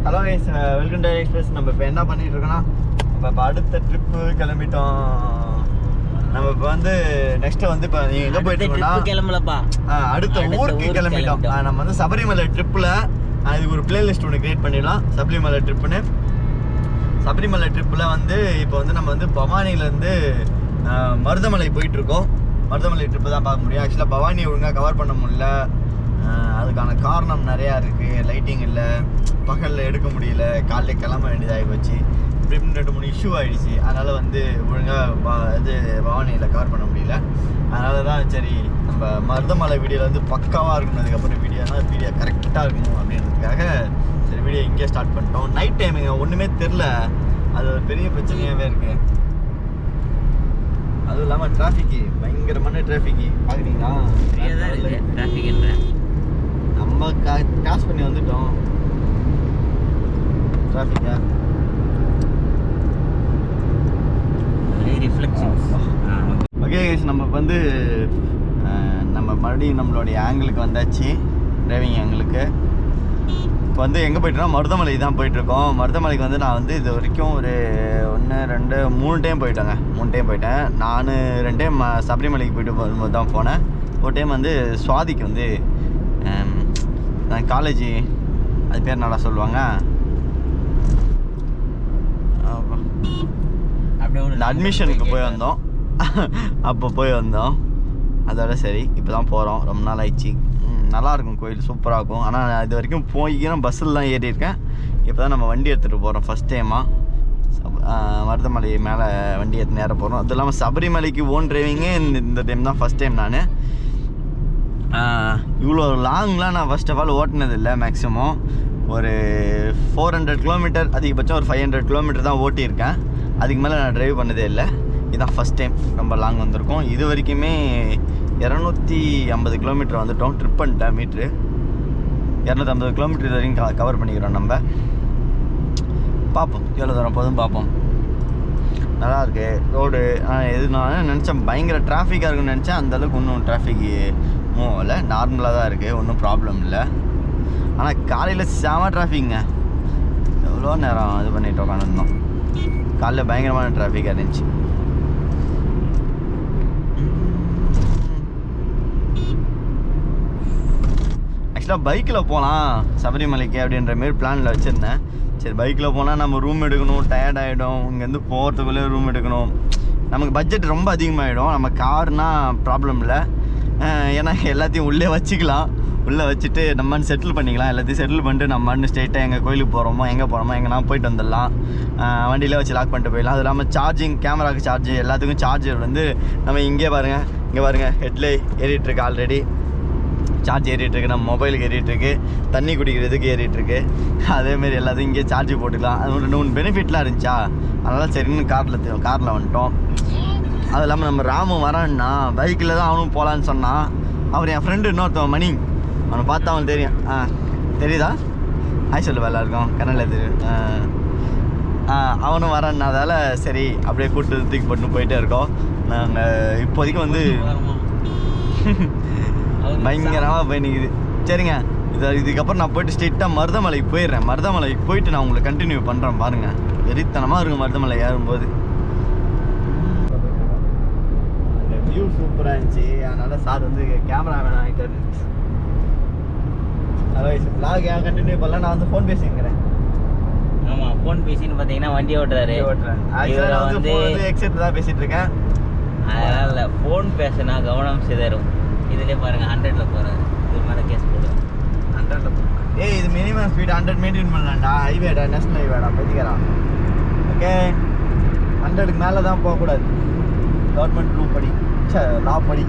Hello guys, welcome to express. நம்ம இப்போ என்ன பண்ணிட்டு இருக்கோம்னா, நம்ம இப்போ அடுத்த ட்ரிப்பு கிளம்பிட்டோம். நம்ம இப்போ வந்து நெக்ஸ்ட் வந்து இப்போ நீங்கள் எங்கே போயிட்டு இருக்கோம்னா கிளம்பலப்பா, அடுத்த ஊருக்கு கிளம்பிட்டோம். நம்ம வந்து சபரிமலை ட்ரிப்பில் இதுக்கு ஒரு பிளேலிஸ்ட் ஒன்று கிரியேட் பண்ணிடலாம். சபரிமலை ட்ரிப்புன்னு. சபரிமலை ட்ரிப்பில் வந்து இப்போ வந்து நம்ம வந்து பவானிலேருந்து மருதமலை போயிட்டுருக்கோம். மருதமலை ட்ரிப்பு தான் பார்க்க முடியும். ஆக்சுவலாக பவானி ஒழுங்காக கவர் பண்ண முடியல. அதுக்கான காரணம் நிறையா இருக்குது. லைட்டிங் இல்லை, பகலில் எடுக்க முடியல, காலையில் கிளம்ப வேண்டியதாகி போச்சு. இப்படி 2-3 இஷ்யூ ஆகிடுச்சு. அதனால் வந்து ஒழுங்காக இது பவானியில் கவர் பண்ண முடியல. அதனால தான் சரி நம்ம மருதமலை வீடியோவில் வந்து பக்காவாக இருக்கணும். அதுக்கப்புறம் வீடியோ கரெக்டாக இருக்கணும் அப்படின்றதுக்காக சரி வீடியோ இங்கே ஸ்டார்ட் பண்ணிட்டோம். நைட் டைமிங்க ஒன்றுமே தெரில, அது ஒரு பெரிய பிரச்சனையாகவே இருக்குது. அதுவும் இல்லாமல் டிராஃபிக்கு, பயங்கரமான டிராஃபிக்கு. பார்க்குறீங்களா? நம்ம காசு பண்ணி வந்துட்டோம் டிராஃபிக்கா. ஓகே கைஸ், நம்ம வந்து நம்ம மறுபடியும் நம்மளுடைய ஆங்கிளுக்கு வந்தாச்சு, டிரைவிங் ஆங்கிளுக்கு. இப்போ வந்து எங்கே போய்ட்டோம்னா மருதமலை தான் போயிட்டுருக்கோம். மருதமலைக்கு வந்து நான் வந்து இது வரைக்கும் ஒரு 1, 2, 3 டைம் போயிட்டேங்க. 3 டைம் போயிட்டேன். நான் 2 டைம் சபரிமலைக்கு போயிட்டு போகும்போது தான் போனேன். ஒரு டைம் வந்து சுவாதிக்கு வந்து காலேஜ், அது பேர் நல்லா சொல்லுவாங்க, இந்த அட்மிஷனுக்கு போய் வந்தோம். அப்போ போய் வந்தோம். அதோட சரி இப்போ தான் போகிறோம். ரொம்ப நாள் ஆயிடுச்சு. நல்லாயிருக்கும் கோயில், சூப்பராக இருக்கும். ஆனால் இது வரைக்கும் போய்க்கிறோம், பஸ்ஸில் தான் ஏறியிருக்கேன். இப்போ தான் நம்ம வண்டி எடுத்துகிட்டு போகிறோம் ஃபஸ்ட் டைமாக. மருதமலை மேலே வண்டி எடுத்து நேரம் போகிறோம். அதுவும் இல்லாமல் சபரிமலைக்கு ஓன் டிரைவிங்கே இந்த டைம் தான் ஃபஸ்ட் டைம். நான் இவ்வளோ லாங்லாம் நான் ஃபர்ஸ்ட் ஆஃப் ஆல் ஓட்டினது இல்லை. மேக்ஸிமம் ஒரு 400 கிலோமீட்டர், அதிகபட்சம் ஒரு 500 கிலோமீட்டர் தான் ஓட்டியிருக்கேன். அதுக்கு மேலே நான் ட்ரைவ் பண்ணதே இல்லை. இதுதான் ஃபஸ்ட் டைம் ரொம்ப லாங் வந்திருக்கோம். இது வரைக்குமே 250 கிலோமீட்டர் வந்துட்டோம். ட்ரிப் பண்ணிட்டேன் மீட்ரு. 250 கிலோமீட்டர் இது வரைக்கும் கவர் பண்ணிக்கிறோம். நம்ம பார்ப்போம் எவ்வளோ தூரம் போதும் பார்ப்போம். நல்லாயிருக்கு ரோடு. எது நான் நினச்சேன் பயங்கர டிராஃபிக்காக இருக்குன்னு நினச்சேன். அந்தளவுக்கு ஒன்றும் டிராஃபிக்கு மூவ் இல்லை, நார்மலாக தான் இருக்குது, ஒன்றும் ப்ராப்ளம் இல்லை. ஆனால் காலையில் செம டிராஃபிக்குங்க. எவ்வளோ நேரம் இது பண்ணிட்டு உட்காந்துருந்தோம். காலையில் பயங்கரமான டிராஃபிக்காக இருந்துச்சு. ஆக்சுவலாக பைக்கில் போகலாம் சபரிமலைக்கு அப்படின்ற மாரி பிளானில் வச்சுருந்தேன். சரி பைக்கில் போனால் நம்ம ரூம் எடுக்கணும், டயர்ட் ஆகிடும். இங்கேருந்து போகிறதுக்குள்ளே ரூம் எடுக்கணும், நமக்கு பட்ஜெட் ரொம்ப அதிகமாகிடும். நம்ம கார்னால் ப்ராப்ளம் இல்லை, ஏன்னா எல்லாத்தையும் உள்ளே வச்சுக்கலாம். உள்ளே வச்சுட்டு நம்ம செட்டில் பண்ணிக்கலாம். எல்லாத்தையும் செட்டில் பண்ணிட்டு நம்ம ஸ்ட்ரெயிட்டாக எங்கள் கோயிலுக்கு போகிறோமோ எங்கே போகிறோமோ எங்கன்னா போயிட்டு வந்துடலாம். வண்டியில் வச்சு லாக் பண்ணிட்டு போயிடலாம். அது இல்லாமல் சார்ஜிங், கேமராவுக்கு சார்ஜ், எல்லாத்துக்கும் சார்ஜர் வந்து நம்ம இங்கே பாருங்கள் ஹெட்லே ஏறிட்டுருக்கு. Already charge ஏறிட்டுருக்கு. நம்ம மொபைலுக்கு ஏறிட்டுருக்கு. தண்ணி குடிக்கிறதுக்கு ஏறிட்டுருக்கு. அதேமாரி எல்லாத்தையும் இங்கே சார்ஜ் போட்டுக்கலாம். அது 2-3 பெனிஃபிட்லாம் இருந்துச்சா, அதனால் சரின்னு காரில் வந்துட்டோம். அது இல்லாமல் நம்ம ராமு வரான்னா பைக்கில் தான் அவனும் போகலான்னு சொன்னான். அவர் என் ஃப்ரெண்டு இன்னொருத்தவன் மணி, அவனை பார்த்தா அவனுக்கு தெரியும். தெரியுதா? ஹாய் சொல்லு எல்லாருக்கும், கண்ணனில் தெரியும். அவனும் வரான்னாதால சரி அப்படியே கூட்டு தூக்கி போட்டுன்னு போயிட்டே இருக்கோம். நாங்கள் இப்போதைக்கு வந்து பயங்கரமாக போய் நிற்குது. சரிங்க, இதுக்கப்புறம் நான் போய்ட்டு ஸ்ட்ரெயிட்டாக மருதமலைக்கு போயிடுறேன். மருதமலைக்கு போயிட்டு நான் உங்களுக்கு கண்டினியூ பண்ணுறேன். பாருங்கள், வெறித்தனமாக இருக்கும் மருதமலை ஏறும்போது. வியூ சூப்பராக இருந்துச்சு. அதனால் சார் வந்து கேமரா வேணாம் ஆகிட்டாரு. vlog ஏன் கண்டினியூ பண்ணல, நான் வந்து ஃபோன் பேசிக்கிறேன். ஆமாம், ஃபோன் பேசின்னு பார்த்தீங்கன்னா வண்டி ஓட்டுறாரு. ஆக்சுவலாக நான் வந்து எக்ஸைட் தான் பேசிகிட்டு இருக்கேன். அதனால் இல்லை, ஃபோன் பேசினா கவனம் சிதறும். இதுலேயே பாருங்கள் 100ல் போகிறாரு. இது மேலே கேஸ் போடுவோம். 100ல் போகிறேன். இது மினிமம் ஸ்பீட் 100 மெயின்டைன் பண்ணலாம்டா. ஹைவேடா, நேஷனல் ஹைவேடா, பற்றிக்கிறான். ஓகே, 100க்கு மேலே தான் போகக்கூடாது, கவர்மெண்ட் ரூல் படி, லா படி.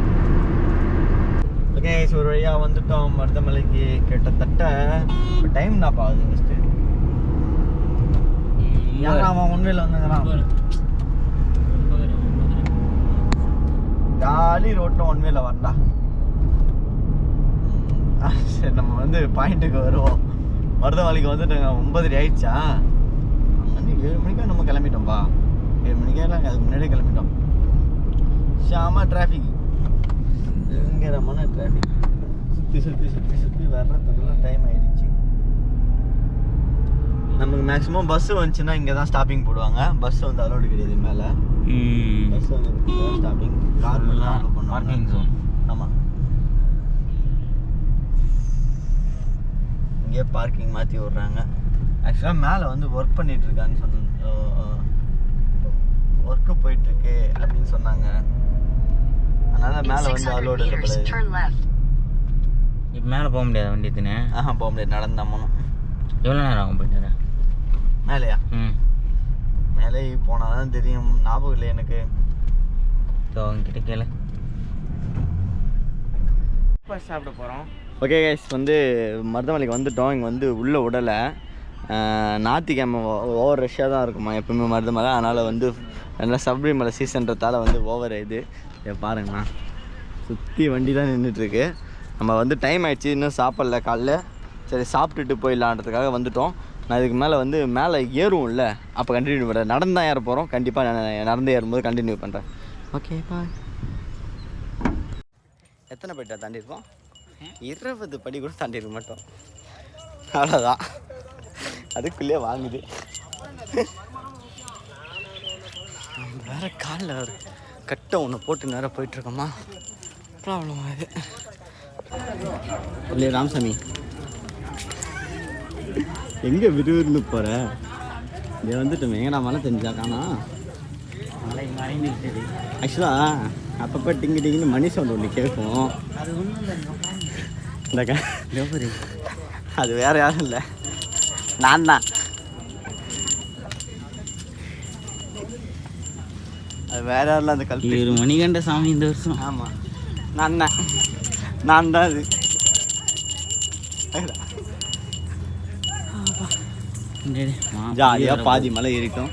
ஓகே, ஒரு வழியாக வந்துட்டோம் மருதமலைக்கு. கிட்டத்தட்ட இப்போ டைம் தான் பாகுது. ஃபஸ்ட்டு ஏன்னா அவன் ஒன்றில் வந்துங்கிறான். ஜாலி ரோட்டில் ஒன்வேல வரண்டா. சரி, நம்ம வந்து பாயிண்ட்டுக்கு வருவோம். மருதமலைக்கு வந்துட்டுங்க 9:30 ஆயிடுச்சா. 7 மணிக்கா நம்ம கிளம்பிட்டோம்ப்பா. 7 மணிக்கெல்லாம் அதுக்கு முன்னாடியே கிளம்பிட்டோம். ஷாமா டிராஃபிக், பயங்கரமான டிராஃபிக். சுற்றி வர்றதுக்குள்ள டைம் ஆயிடுச்சு. நமக்கு மேக்ஸிமம் பஸ் வந்துச்சுன்னா இங்கே தான் ஸ்டாப்பிங் போடுவாங்க. பஸ் வந்து அலோடு கிடையாது மேலே. பஸ் வந்து ஸ்டாப்பிங், கார் மட்டும் பார்க்கிங் ஜோன். ஆமாம், இங்கே பார்க்கிங் மாற்றி விட்றாங்க. ஆக்சுவலாக மேலே வந்து ஒர்க் பண்ணிகிட்ருக்கான்னு ஒர்க்கு போயிட்டுருக்கு அப்படின்னு சொன்னாங்க. அதனால் மேலே வந்து அலோடு இல்லை. இப்போ மேலே போக முடியாது வண்டி எடுத்துன்னு? போக முடியாது, நடந்து தான் போகணும். எவ்வளோ நேரம் ஆகும் போயிட்டு மேலேயா? மேலே போனால் தான் தெரியும், ஞாபகம் இல்லை எனக்கு. அவங்ககிட்ட கேளு. சாப்பிட போகிறோம். ஓகே கைஸ், வந்து மருதமலைக்கு வந்துட்டோம். இங்கே வந்து உள்ளே விடலை. ஞாயிற்றுக்கிழமை ஓவர் ரஷ்ஷாக தான் இருக்குமா எப்பவுமே மருதமலை. அதனால் வந்து நல்லா சபரிமலை சீசன்றதால வந்து ஓவர் இது பாருங்கண்ணா, சுற்றி வண்டி தான் நின்றுட்டுருக்கு. நம்ம வந்து டைம் ஆகிடுச்சு, இன்னும் சாப்பிடல காலைல. சரி சாப்பிட்டுட்டு போயிடலான்றதுக்காக வந்துட்டோம். நான் இதுக்கு மேலே வந்து மேலே ஏறும் இல்லை, அப்போ கண்டினியூ பண்ணுறேன். நடந்து தான் ஏற போகிறோம். கண்டிப்பாக நான் நடந்து ஏறும்போது கண்டினியூ பண்ணுறேன். Okay bye. எத்தனை போய்ட்டா தாண்டிருக்கோம்? 20 படி கூட தாண்டிருக்க மாட்டோம். அவ்வளோதான், அதுக்குள்ளே வாங்குது. வேறு காலில் ஒரு கட்டை ஒன்று போட்டு நேரம் போயிட்டுருக்கோமா, ப்ராப்ளம் ஆகுது. இல்லையே ராமசாமி, எங்கே விறுவிறுன்னு போகிற? இங்கே வந்துட்டோமே, எங்கடா மழை தெரிஞ்சா காணா? மழை மறைந்து விட்டது. ஆக்சுவலாக அப்பப்போ டிங்கு டிங்குன்னு மணி சவுண்ட் ஒன்று கேட்கும். அது ஒன்றும் இல்லை, இந்த அது வேறு யாரும் இல்லை, நான் தான். அது வேற யாரும் இல்லை, அந்த கல்வி. 7 மணிகண்ட சாமி இந்த வருஷம். ஆமாம், நான் தான் அது. ஜாலியாக பாதி மலை ஏறிட்டோம்.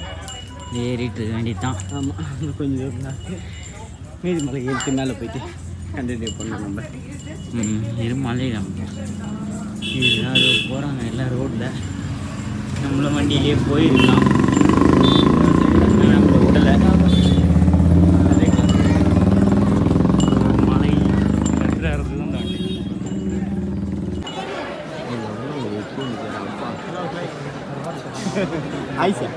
ஏறிட்டு இருக்க வேண்டியதுதான். ஆமாம், கொஞ்சம் மீதி மலை ஏறிட்டு மேலே போயிட்டு கண்டினியூ பண்ணலாம் நம்ம. இது மலையில இதுதான் போகிறாங்க எல்லாம் ரோட்டில். நம்மளும் வண்டியிலே போயிருக்கலாம், நம்ம விடலை. மலை கட்டுறது தான் தாண்டி. ஹாய் சார்,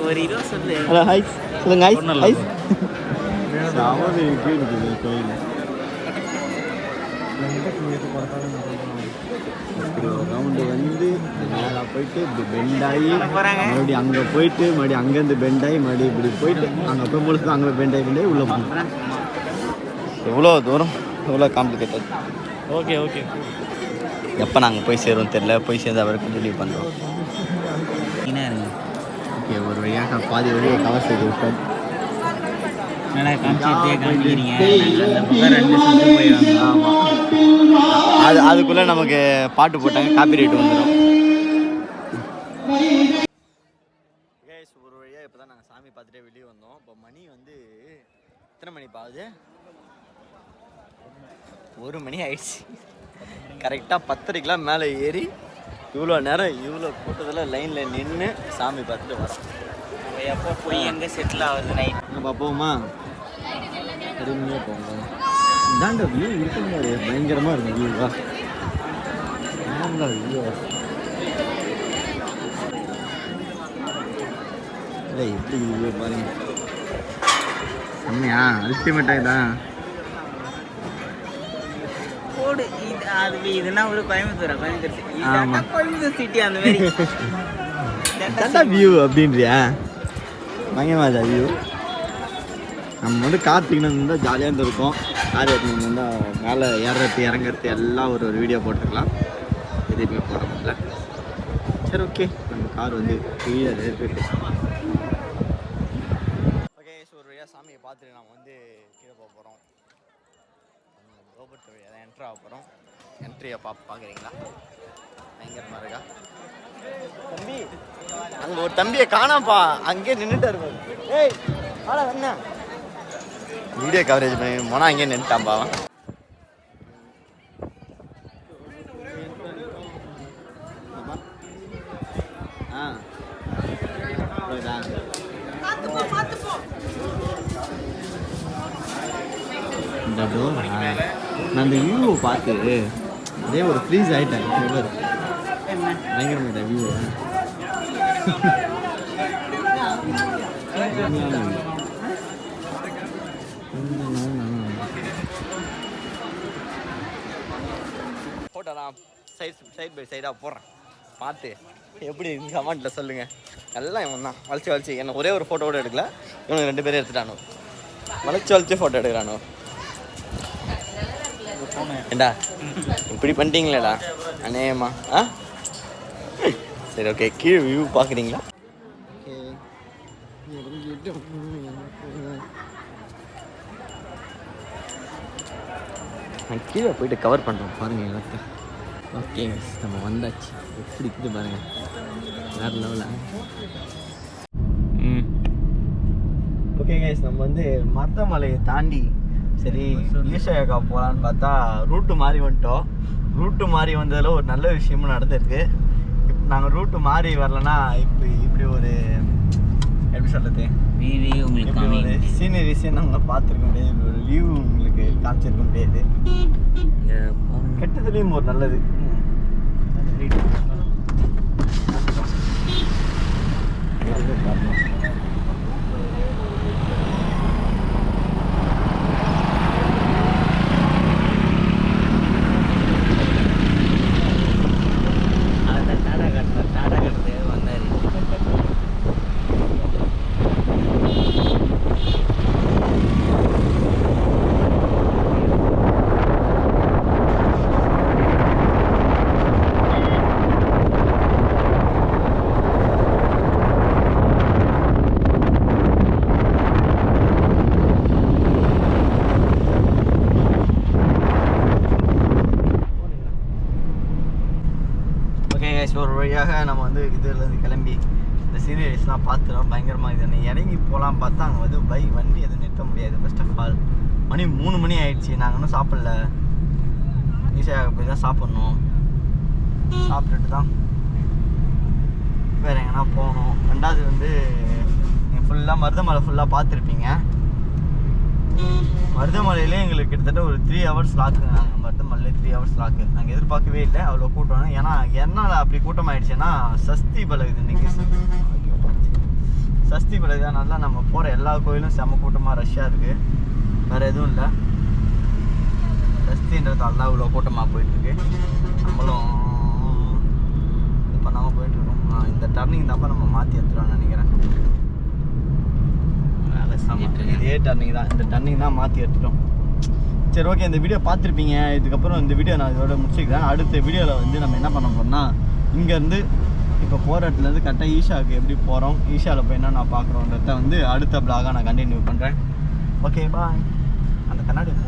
ஒரு 20 சொல்லு. ஹலோ ஹாய் சொல்லுங்க. ஹாய் ஒன்றும் ஹாய். இல்லை. சாமி இருக்குது கோயில். இப்படி ஒரு ரவுண்டு வந்து மேலே போயிட்டு இப்படி பெண்டாகி மறுபடியும் அங்கே போயிட்டு மறுபடியும் அங்கேருந்து பெண்டாகி மறுபடியும் இப்படி போயிட்டு அங்கே போய் முடிச்சு அங்கே பெண்டாகி உள்ளே போகிறேன். எவ்வளோ தூரம், எவ்வளோ காம்ப்ளிகேட்டட். Okay okay. எப்போ நாங்கள் போய் சேருவோம் தெரில. போய் சேர்ந்து அவரை கண்டினியூ பண்ணுறோம். என்ன இருங்க. ஓகே, ஒரு வழியாக பாதி வழியை கவர் செய்து விட்டோம். நல்லா காமிச்சிட்டே காமிக்கிறீங்க. அந்த பக்கம் 2 சுற்று போயிடுவாங்க. ஆமாம், அதுக்குள்ளே நமக்கு பாட்டு போட்டாங்க, காப்பி ரைட் வந்துடும். ஒரு வழியாக இப்போ தான் நாங்கள் சாமி பார்த்துட்டே வெளியே வந்தோம். இப்போ மணி வந்து எத்தனை மணி பாகுது? 1 மணி ஆயிடுச்சு. கரெக்டாக 10:30க்கெலாம் மேலே ஏறி இவ்வளோ நேரம் இவ்வளோ கூட்டத்தில் லைனில் நின்று சாமி பார்த்துட்டு வரோம். எப்போ போய் எங்கே செட்டில் ஆகுது நைட் நம்ம போவோமா? பொறுமையாக போங்க. இதாண்ட வியூ இருக்க முடியாது, பயங்கரமாக இருக்கும் வியூவா. வியூ இல்லை, எப்படி வியூ பாருங்க. செம்மையா, அல்டிமேட்டாக தான் போடு. இது அது இதுனா ஒரு கோயம்புத்தூர் சிட்டி அந்த மாதிரி வியூ அப்படின்றியா? பயங்கரமாக வியூ. நம்ம வந்து கார்த்திகன் இருந்தால் ஜாலியாக இருந்திருக்கும். கார் எடுத்துன்னு இருந்தால் மேலே ஏறுறது இறங்குறது எல்லாம் ஒரு வீடியோ போட்டுருக்கலாம். எதுவுமே போட முடியல. சரி ஓகே, நம்ம கார் வந்து கீழே இருக்குது. ஓகே, ஸோ ஒரு வழியாக சாமியை பார்த்துட்டு நம்ம வந்து கீழே போக போகிறோம். ரோபோட் வழியாக தான் என்ட்ரு ஆக போகிறோம். என்ட்ரியை பார்க்குறீங்களா? பயங்கரமாக இருக்கா தம்பி? அங்கே ஒரு தம்பியை காணாம்ப்பா, அங்கேயே நின்றுட்டு இருப்பாரு. ஏய் ஆடா என்ன வீடியோ கவரேஜ் பண்ணி போனால் அங்கேயே நின்றுட்டான்பா. இந்த டோர் நான் அந்த வியூவை பார்த்து அதே ஒரு ஃப்ரீஸ் ஆகிட்டேன். பயங்கரமாக வியூவை ஃபோட்டோ நான் சைட் பை சைடாக போடுறேன், பார்த்து எப்படி கமெண்ட்டில் சொல்லுங்கள். எல்லாம் இவன் தான் வளைச்சி என்ன ஒரே ஒரு ஃபோட்டோ கூட எடுக்கல, இவனுக்கு 2 பேரும் எடுத்துட்டானோ, வளைச்சி ஃபோட்டோ எடுக்கிறானோ. ஏண்டா இப்படி பண்ணிட்டீங்களேடா அநேகமா? சரி ஓகே, கீழே வியூ பார்க்குறீங்களா? நான் கீழே போயிட்டு கவர் பண்ணுறோம் பாருங்கள் எல்லாத்தையும். ஓகே நம்ம வந்தாச்சு, எப்படி இருக்குது பாருங்கள், வேறு லெவலில். ஓகே கைஸ், நம்ம வந்து மருதமலையை தாண்டி சரி ஈஷாக்கா போகலான்னு பார்த்தா ரூட்டு மாறி வந்துட்டோம். ரூட்டு மாறி வந்ததில் ஒரு நல்ல விஷயமும் நடந்திருக்கு. இப்போ நாங்கள் ரூட்டு மாறி வரலன்னா இப்படி ஒரு எப்படி சொல்கிறது, உங்களுக்கு ஒரு சீனரிஸே நாங்கள் பார்த்துருக்க முடியாது, இப்படி ஒரு வியூ உங்களுக்கு காமிச்சிருக்க முடியாது. கெட்டதுலேயும் ஒரு நல்லது. ஒரு வழியாக நம்ம வந்து இதுலேருந்து கிளம்பி இந்த சீனரிஸ்லாம் பார்த்துடும் பயங்கரமாக இது. இறங்கி போகலாம் பார்த்தா அங்கே வந்து வண்டி எதுவும் நிறுத்த முடியாது. ஃபர்ஸ்ட் ஆஃப் ஆல் மணி 3 மணி ஆயிடுச்சு, நாங்கள் இன்னும் சாப்பிடல. ஈஸியாக போய் தான் சாப்பிட்ணும், சாப்பிட்டுட்டு தான் வேறு எங்கன்னா போகணும். ரெண்டாவது வந்து நீங்கள் ஃபுல்லாக மருதமலை ஃபுல்லாக பார்த்துருப்பீங்க. மருதமலையிலே எங்களுக்கு கிட்டத்தட்ட ஒரு 3 ஹவர்ஸ் லாக்குங்க. நாங்கள் மருதமலையிலே 3 ஹவர்ஸ் லாக்கு நாங்கள் எதிர்பார்க்கவே இல்லை அவ்வளோ கூட்டம். ஏன்னா என்னால் அப்படி கூட்டம் ஆகிடுச்சுன்னா சஷ்டி பலகுது இன்றைக்கி. சஷ்டி பலகுதுனால நம்ம போகிற எல்லா கோயிலும் செம்ம கூட்டமாக ரஷ்ஷாக இருக்குது, வேறு எதுவும் இல்லை. சஷ்டின்றதால தான் இவ்வளோ கூட்டமாக போயிட்டுருக்கு. நம்மளும் இது பண்ணாமல் போயிட்டுருக்கோம். இந்த டர்னிங் தான் நம்ம மாற்றி எடுத்துட்டோம்னு நினைக்கிறேன். இதே டர்னிங் தான், இந்த டர்னிங் தான் மாற்றி எடுத்துட்டோம். சரி ஓகே, இந்த வீடியோ பார்த்துருப்பீங்க. இதுக்கப்புறம் இந்த வீடியோ நான் இதோட முடிச்சுக்கிறேன். அடுத்த வீடியோவில் வந்து நம்ம என்ன பண்ண போகிறோம்னா, இங்கேருந்து இப்போ போகிற இடத்துலேருந்து கரெக்டாக ஈஷாவுக்கு எப்படி போகிறோம், ஈஷாவில் போய் என்ன நான் பார்க்குறோன்றத வந்து அடுத்த பிளாகாக நான் கண்டினியூ பண்ணுறேன். Okay bye. அந்த கண்ணாடி